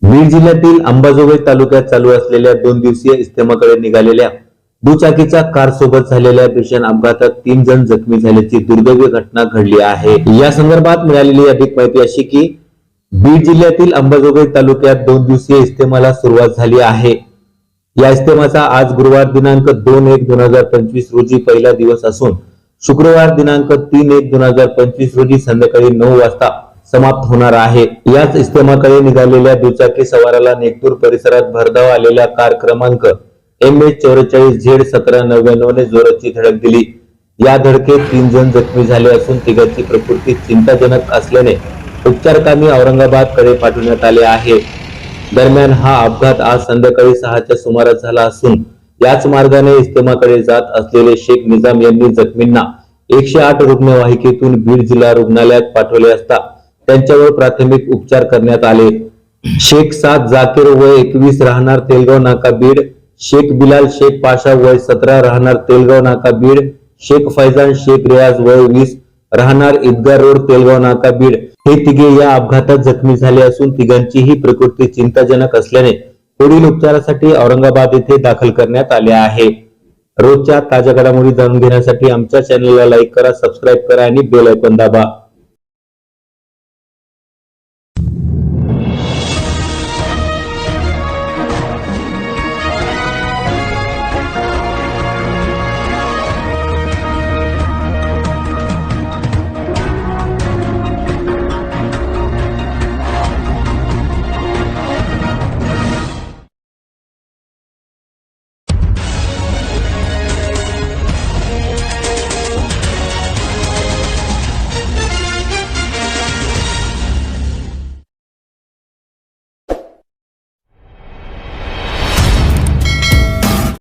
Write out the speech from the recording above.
बीड जिल्ह्यातील अंबाजोगाई तालुक्यात चालू असलेल्या 2 दिवसीय इस्तेमाकडे निघालेल्या दुचाकीच्या कार सोबत झालेल्या भीषण अपघातात 3 जण जखमी झाल्याची दुर्दैवी घटना घडली आहे। या संदर्भात मिळालेली अधिक माहिती अशी की बीड जिल्ह्यातील अंबाजोगाई तालुक्यात 2 दिवसीय इस्तेमाला सुरुवात झाली आहे। या इस्तेमाचा आज गुरुवार दिनांक 2/1/2025 रोजी पहिला दिवस असून शुक्रवार दिनांक 3/1/2025 रोजी संध्याकाळी 9 वाजता समाप्त होणार आहे। याच इस्तेमाकडे निघालेल्या दुचाकी सवाराला नेकतूर परिसरात भरधाव आलेल्या कार क्रमांक MH44Z1799 ने जोराची धडक दिली। या धडकेत 3 जण जखमी झाले असून तिघांची प्रकृती चिंताजनक असल्याने उपचारकामी औरंगाबाद कडे पाठवण्यात आले आहे। दरम्यान हा अपघात आज संध्याकाळी 6च्या सुमारास झाला असून याच मार्गाने इस्तेमाकडे जात असलेले शेख निजाम यांनी जखमींना 108 रुग्णवाहिकेतून बीड जिल्हा रुग्णालयात पाठवले असता त्यांच्यावर प्राथमिक उपचार करण्यात आले। शेख साद जाकीर वय 21 राहणार तेलगाव नाका बीड, शेख बिलाल शेख पाशा वय 17 राहणार तेलगाव नाका बीड, शेख फैजान शेख रियाज वय 20 राहणार ईदगाह रोड तेलगाव नाका बीड हे तिघे या अपघातात जखमी झाले असून तिघांचीही प्रकृती चिंताजनक असल्याने पुढील उपचारासाठी औरंगाबाद येथे दाखल करण्यात आले आहे। रोजच्या ताज्या घडामोडी जाणून घेण्यासाठी आमच्या चॅनलला लाईक करा, सबस्क्राईब करा आणि बेल आयकॉन दाबा।